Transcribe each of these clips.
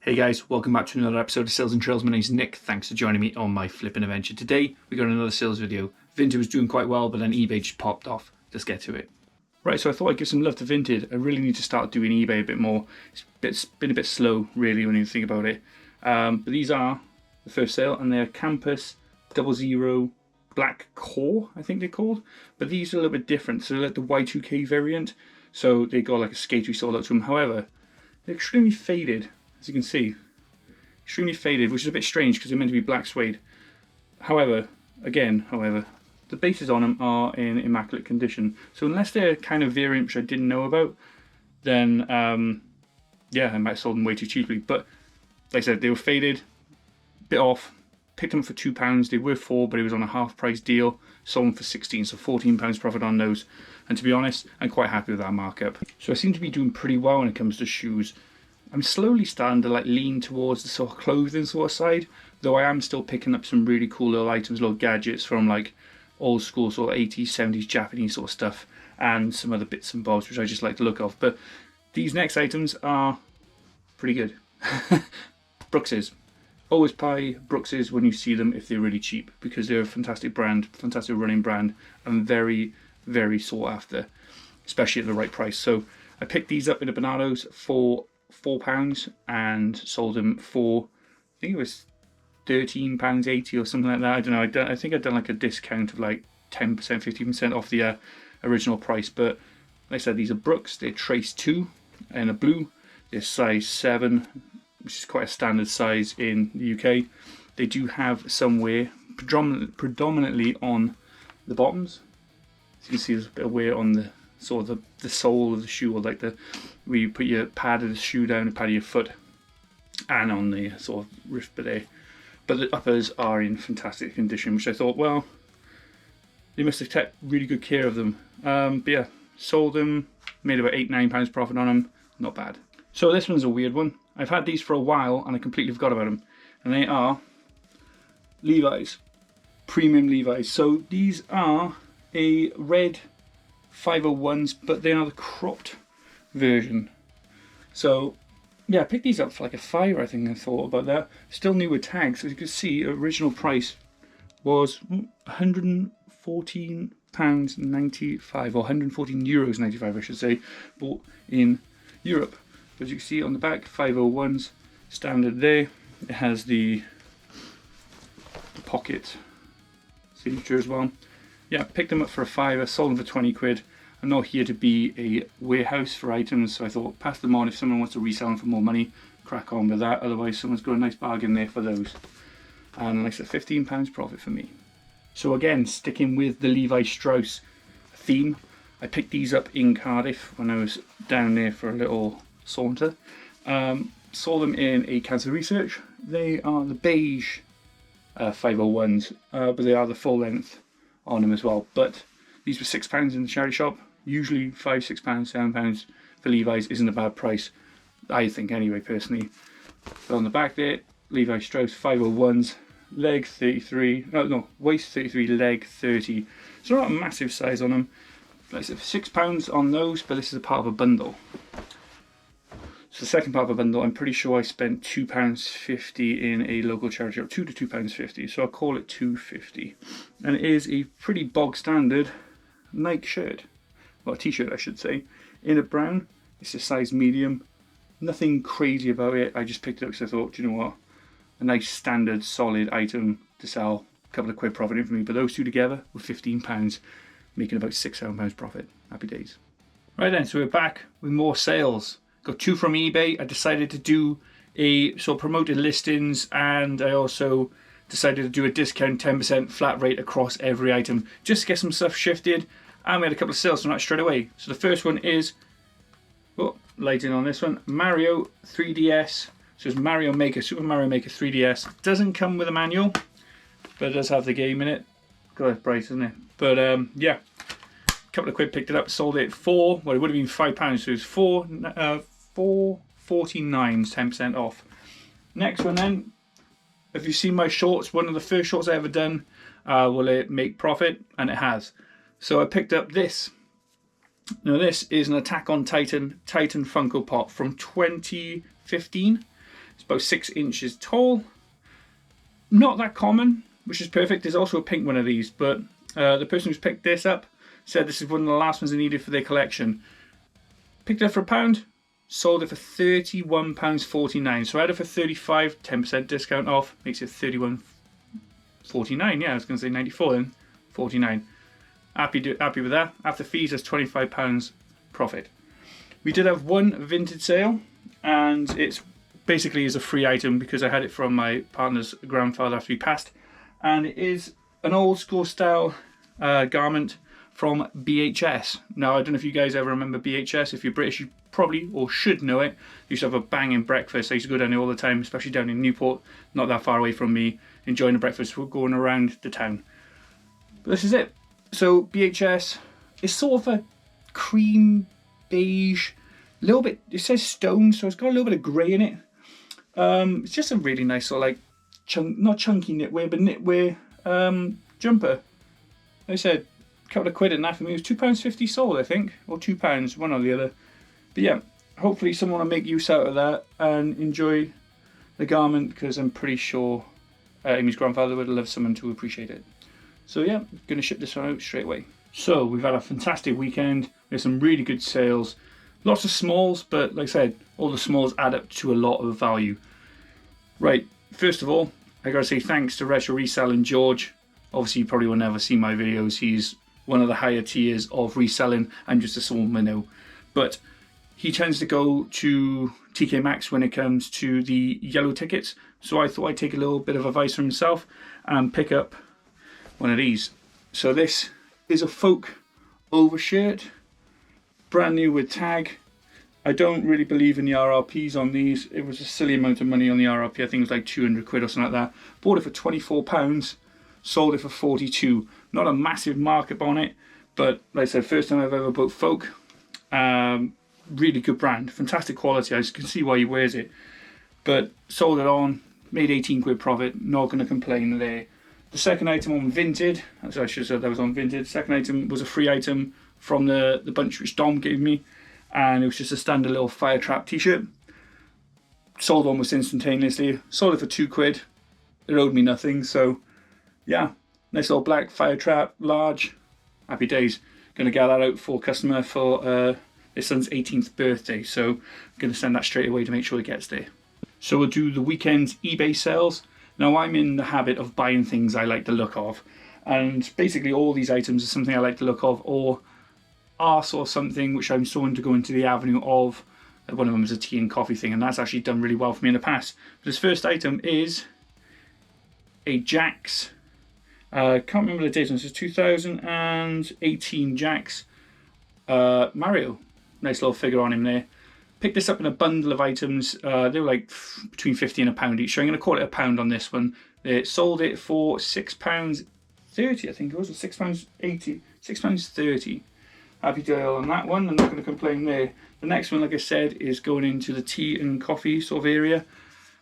Hey guys, welcome back to another episode of Sales and Trails. My name's Nick. Thanks for joining me on my flipping adventure. Today we got another sales video. Vinted was doing quite well, but then eBay just popped off. Let's get to it. Right, so I thought I'd give some love to Vinted. I really need to start doing eBay a bit more. It's been a bit slow, really, when you think about it. But these are the first sale, and they're Campus 00 Black Core, I think they're called. But these are a little bit different. So they're like the Y2K variant. So they got like a skatery sort of to them. However, they're extremely faded. As you can see, extremely faded, which is a bit strange because they're meant to be black suede. However, the bases on them are in immaculate condition. So unless they're kind of variant which I didn't know about, then yeah, I might have sold them way too cheaply. But like I said, they were faded, bit off. Picked them for £2. They were £4, but it was on a half price deal. Sold them for £16, so £14 profit on those. And to be honest, I'm quite happy with that markup. So I seem to be doing pretty well when it comes to shoes. I'm slowly starting to like lean towards the sort of clothing sort of side, though I am still picking up some really cool little items, little gadgets from like old school sort of 80s, 70s Japanese sort of stuff, and some other bits and bobs which I just like to look of. But these next items are pretty good. Brookses. Always buy Brookses when you see them if they're really cheap, because they're a fantastic brand, fantastic running brand, and very, very sought after, especially at the right price. So I picked these up in a Banados for £4 and sold them for, I think it was £13.80 or something like that. I don't know. I think I'd done like a discount of like 10%, 15% off the original price. But like I said, these are Brooks. They're Trace 2 and a blue. They're size 7, which is quite a standard size in the UK. They do have some wear, predominantly on the bottoms. As you can see, there's a bit of wear on the sort of the sole of the shoe, or like where you put your pad of the shoe down, the pad of your foot, and on the sort of wrist bit there. But the uppers are in fantastic condition, which I thought, well, they must have kept really good care of them. But yeah, sold them, made about £8-9 profit on them. Not bad. So this one's a weird one. I've had these for a while and I completely forgot about them. And they are Levi's, premium Levi's. So these are a red 501s, but they are the cropped version. So yeah, I picked these up for like a £5, I think. I thought about that. Still new with tags. As you can see, original price was £114.95, or €114.95 I should say, bought in Europe. But as you can see on the back, 501s, standard there. It has the pocket signature as well. Yeah, picked them up for a £5, sold them for 20 quid. I'm not here to be a warehouse for items, so I thought pass them on. If someone wants to resell them for more money, crack on with that. Otherwise, someone's got a nice bargain there for those. And like I said, £15 profit for me. So again, sticking with the Levi Strauss theme, I picked these up in Cardiff when I was down there for a little saunter. Saw them in a cancer research. They are the beige 501s, but they are the full length on them as well. But these were £6 in the charity shop. Usually £5, £6, £7 for Levi's isn't a bad price, I think anyway, personally. But on the back there, Levi Strauss 501s, leg 33, waist 33, leg 30. So not a massive size on them. Like I said, £6 on those, but this is a part of a bundle. So the second part of a bundle, I'm pretty sure I spent £2.50 in a local charity shop, £2 to £2.50, so I'll call it £2.50. And it is a pretty bog standard Nike shirt, well, a t-shirt I should say, in a brown. It's a size medium. Nothing crazy about it. I just picked it up because I thought, do you know what, a nice standard solid item to sell, a couple of quid profit in for me. But those two together were £15, making about £6, £7 profit. Happy days. Right then, so we're back with more sales. Got two from eBay. I decided to do a sort of promoted listings, and I also decided to do a discount 10% flat rate across every item just to get some stuff shifted. And we had a couple of sales from that straight away. So the first one is, lighting on this one, Mario 3DS. So it's Mario Maker, Super Mario Maker 3DS. Doesn't come with a manual, but it does have the game in it. God, it's bright, isn't it? But yeah, a couple of quid, picked it up, sold it for, well, it would have been £5, so it was $4.49, 10% off. Next one then, if you've seen my shorts, one of the first shorts I ever done, will it make profit? And it has. So I picked up this. Now this is an Attack on Titan Funko Pop from 2015. It's about 6 inches tall. Not that common, which is perfect. There's also a pink one of these, but the person who's picked this up said this is one of the last ones they needed for their collection. Picked it up for £1, sold it for £31.49. So I had it for 35, 10% discount off, makes it 31.49. Yeah, I was going to say 94 then, 49. Happy with that. After fees, there's £25 profit. We did have one vintage sale, and it's basically is a free item because I had it from my partner's grandfather after he passed, and it is an old school style garment from BHS. Now, I don't know if you guys ever remember BHS. If you're British, you probably or should know it. They used to have a banging breakfast. I used to go down there all the time, especially down in Newport, not that far away from me, enjoying the breakfast. We're going around the town. But this is it. So BHS is sort of a cream beige, a little bit, it says stone, so it's got a little bit of grey in it. It's just a really nice sort of like, not chunky knitwear, but knitwear jumper. Like I said, a couple of quid in that for me. It was £2.50 sold, I think, or £2, one or the other. But yeah, hopefully someone will make use out of that and enjoy the garment, because I'm pretty sure Amy's grandfather would love someone to appreciate it. So yeah, I'm going to ship this one out straight away. So we've had a fantastic weekend. We had some really good sales. Lots of smalls, but like I said, all the smalls add up to a lot of value. Right, first of all, I got to say thanks to Reselling George. Obviously, you probably will never see my videos. He's one of the higher tiers of reselling. I'm just a small minnow. But he tends to go to TK Maxx when it comes to the yellow tickets. So I thought I'd take a little bit of advice from himself and pick up one of these. So this is a folk overshirt, brand new with tag. I don't really believe in the RRPs on these. It was a silly amount of money on the RRP. I think it was like 200 quid or something like that. Bought it for £24, sold it for 42. Not a massive markup on it, but like I said, first time I've ever bought folk. Really good brand, fantastic quality. I just can see why he wears it. But sold it on, made 18 quid profit. Not going to complain there. The second item on Vinted, as I should have said that was on Vinted. Second item was a free item from the bunch which Dom gave me, and it was just a standard little fire trap t-shirt. Sold almost instantaneously. Sold it for 2 quid. It owed me nothing, so yeah, nice little black fire trap, large. Happy days. Going to get that out for a customer for his son's 18th birthday, so I'm going to send that straight away to make sure it gets there. So we'll do the weekend's eBay sales. Now, I'm in the habit of buying things I like the look of, and basically all these items are something I like the look of, or are sort of something which I'm starting to go into the avenue of. One of them is a tea and coffee thing, and that's actually done really well for me in the past. But this first item is a Jax. Can't remember the date. This is 2018 Jax Mario. Nice little figure on him there. Picked this up in a bundle of items. They were like between 50 and £1 each, so I'm going to call it £1 on this one. They sold it for £6.30, I think it was, or £6.80, £6.30. Happy deal on that one. I'm not going to complain there. The next one, like I said, is going into the tea and coffee sort of area.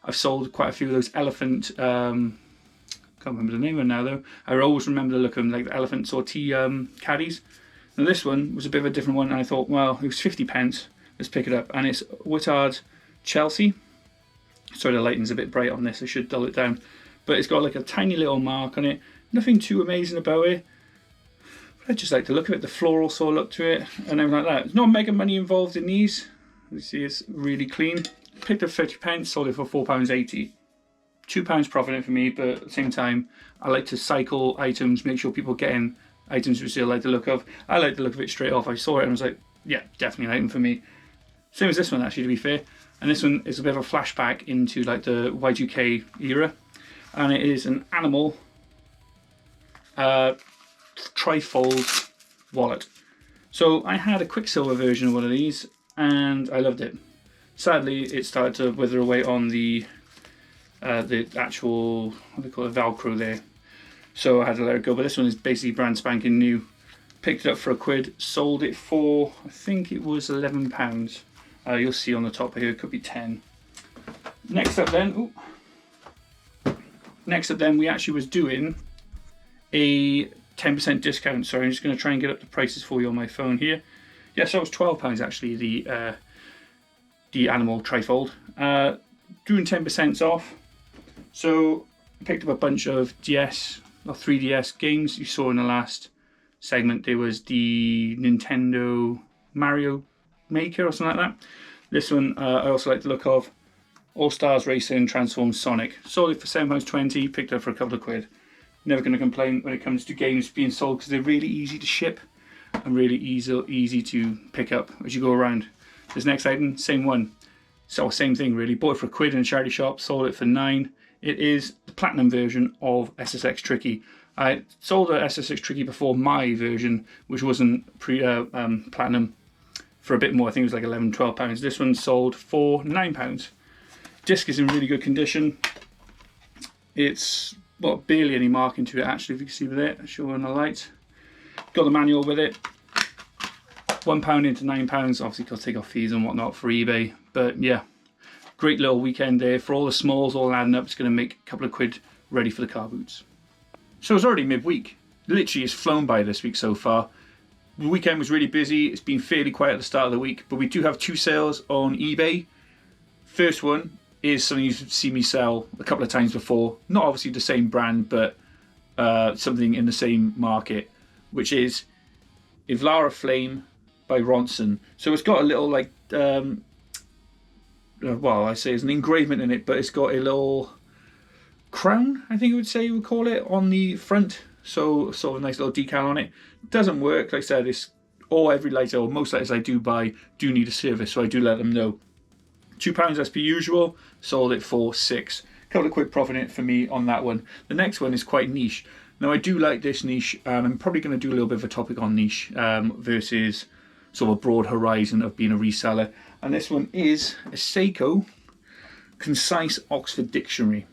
I've sold quite a few of those elephant. Can't remember the name of them now though. I always remember the look of them, like the elephants or tea caddies. Now this one was a bit of a different one, and I thought, well, it was 50p. Let's pick it up, and it's Whittard Chelsea. Sorry, the lighting's a bit bright on this. I should dull it down. But it's got like a tiny little mark on it. Nothing too amazing about it. But I just like the look of it. The floral sort of look to it, and everything like that. There's no mega money involved in these. You see, it's really clean. Picked up 50p, sold it for £4.80. £2 profit in for me, but at the same time, I like to cycle items, make sure people get in items which they like the look of. I like the look of it straight off. I saw it and I was like, yeah, definitely an item for me. Same as this one, actually, to be fair. And this one is a bit of a flashback into like the Y2K era. And it is an animal trifold wallet. So I had a Quicksilver version of one of these, and I loved it. Sadly, it started to wither away on the actual, what do they call it, Velcro there. So I had to let it go. But this one is basically brand spanking new. Picked it up for £1, sold it for, I think it was £11. You'll see on the top here, it could be 10. Next up then, we actually was doing a 10% discount. Sorry, I'm just going to try and get up the prices for you on my phone here. Yeah, so it was £12 actually, the animal trifold. doing 10% off. So I picked up a bunch of DS or 3DS games. You saw in the last segment there was the Nintendo Mario Maker or something like that. This one I also like the look of. All Stars Racing Transforms Sonic. Sold it for £7.20, picked up for a couple of quid. Never going to complain when it comes to games being sold because they're really easy to ship and really easy to pick up as you go around. This next item, same one. So same thing really. Bought it for a quid in a charity shop, sold it for £9. It is the platinum version of SSX Tricky. I sold a SSX Tricky before my version, which wasn't platinum, for a bit more. I think it was like £11, £12. This one sold for £9. Disc is in really good condition. It's barely any marking to it actually, if you can see with it. I'll show on the light. Got the manual with it. £1 into £9. Obviously got to take off fees and whatnot for eBay. But yeah, great little weekend there. For all the smalls all adding up, it's going to make a couple of quid ready for the car boots. So it's already midweek. Literally it's flown by this week so far. The weekend was really busy. It's been fairly quiet at the start of the week, but we do have 2 sales on eBay. First one is something you've seen me sell a couple of times before. Not obviously the same brand, but something in the same market, which is Ivlara Flame by Ronson. So it's got a little like, well, I say it's an engravement in it, but it's got a little crown, I think you would call it, on the front. So sort of a nice little decal on it. Doesn't work, like I said, it's every lighter or most lighters I do buy do need a service, so I do let them know. £2 as per usual, sold it for £6. Couple of quid profit in it for me on that one. The next one is quite niche. Now I do like this niche, and I'm probably going to do a little bit of a topic on niche versus sort of a broad horizon of being a reseller. And this one is a Seiko Concise Oxford Dictionary.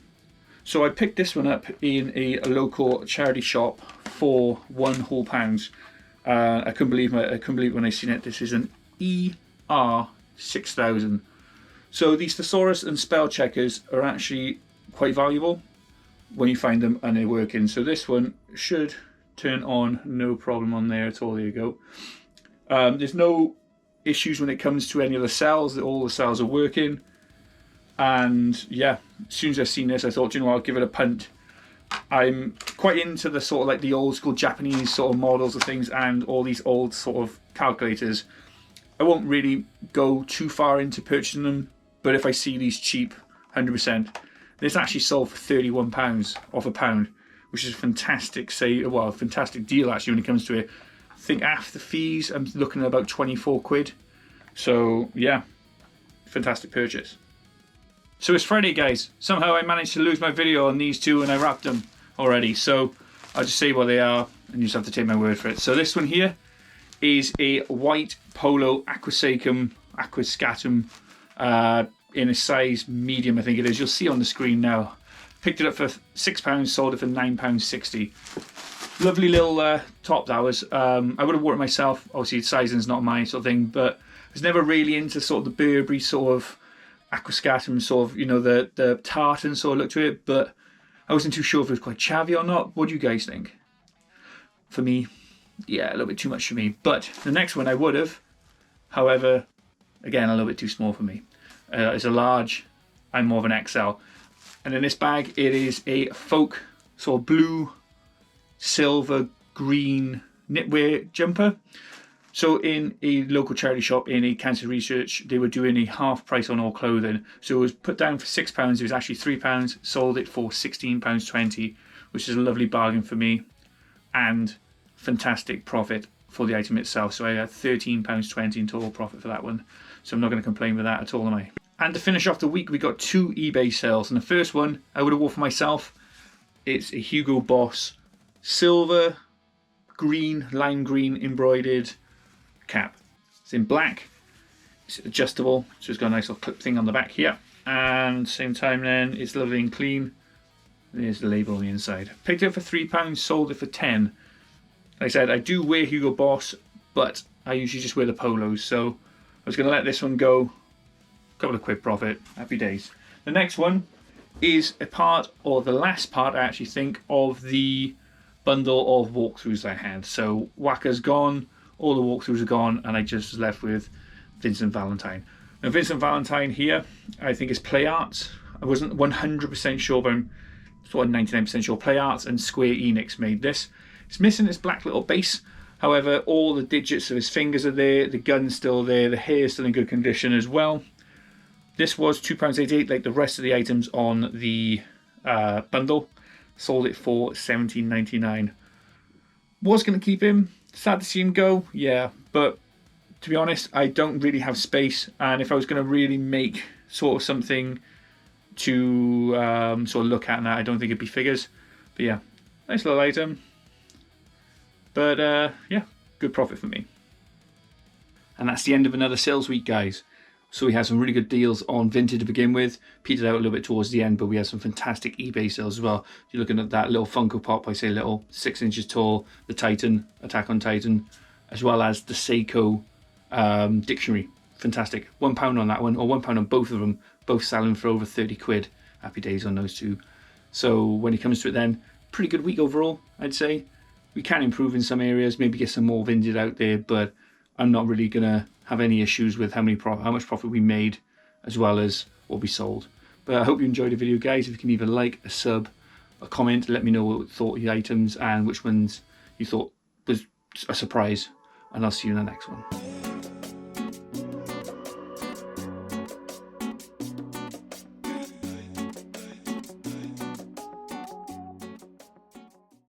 So I picked this one up in a local charity shop for £1 whole. I couldn't believe when I seen it. This is an ER6000. So these thesaurus and spell checkers are actually quite valuable when you find them and they're working. So this one should turn on, no problem on there at all. There you go. There's no issues when it comes to any of the cells. All the cells are working. And yeah, as soon as I seen this, I thought, you know what, I'll give it a punt. I'm quite into the sort of like the old school Japanese sort of models of things and all these old sort of calculators. I won't really go too far into purchasing them, but if I see these cheap, 100%. This actually sold for £31 off a pound, which is a fantastic fantastic deal actually when it comes to it. I think after fees, I'm looking at about 24 quid. So yeah, fantastic purchase. So it's Friday, guys. Somehow I managed to lose my video on these two and I wrapped them already. So I'll just say what they are and you just have to take my word for it. So this one here is a white polo aquascatum in a size medium, I think it is. You'll see on the screen now. Picked it up for £6, sold it for £9.60. Lovely little top that was. I would have worn it myself. Obviously sizing's not my sort of thing, but I was never really into sort of the Burberry sort of aquascatum sort of, you know, the tartan sort of look to it, but I wasn't too sure if it was quite chavvy or not. What do you guys think? For me, yeah, a little bit too much for me. But the next one I would have, however, again, a little bit too small for me. It's a large, I'm more of an XL. And in this bag, it is a folk sort of blue, silver, green knitwear jumper. So in a local charity shop in a cancer research, they were doing a half price on all clothing. So it was put down for £6. It was actually £3. Sold it for £16.20, which is a lovely bargain for me. And fantastic profit for the item itself. So I had £13.20 in total profit for that one. So I'm not going to complain with that at all, am I? And to finish off the week, we got 2 eBay sales. And the first one I would have worn for myself. It's a Hugo Boss silver, green, lime green embroidered cap. It's in black. It's adjustable, so it's got a nice little clip thing on the back here. And same time then, it's lovely and clean. There's the label on the inside. Picked it up for £3, sold it for £10. Like I said, I do wear Hugo Boss, but I usually just wear the polos. So I was going to let this one go. Couple of quid profit. Happy days. The next one is a part, or the last part I actually think, of the bundle of walkthroughs I had. So Wacker's gone, all the walkthroughs are gone, and I just was left with Vincent Valentine. Now Vincent Valentine here, I think is Play Arts. I wasn't 100% sure, but I'm sort of 99% sure. Play Arts and Square Enix made this. It's missing its black little base. However, all the digits of his fingers are there, the gun's still there, the hair is still in good condition as well. This was £2.88, like the rest of the items on the bundle. Sold it for $17.99. Was going to keep him. Sad to see him go, yeah, but to be honest, I don't really have space, and if I was going to really make sort of something to sort of look at, I don't think it'd be figures. But yeah, nice little item. But yeah, good profit for me. And that's the end of another sales week, guys. So we had some really good deals on Vinted to begin with. Petered out a little bit towards the end, but we had some fantastic eBay sales as well. You're looking at that little Funko Pop, I say little, 6 inches tall, the Titan, Attack on Titan, as well as the Seiko dictionary. Fantastic. £1 on that one, or £1 on both of them, both selling for over 30 quid. Happy days on those two. So when it comes to it then, pretty good week overall, I'd say. We can improve in some areas, maybe get some more Vinted out there, but I'm not really going to have any issues with how much profit we made, as well as what we sold. But I hope you enjoyed the video, guys. If you can either like, a sub, a comment, let me know what you thought of the items and which ones you thought was a surprise. And I'll see you in the next one.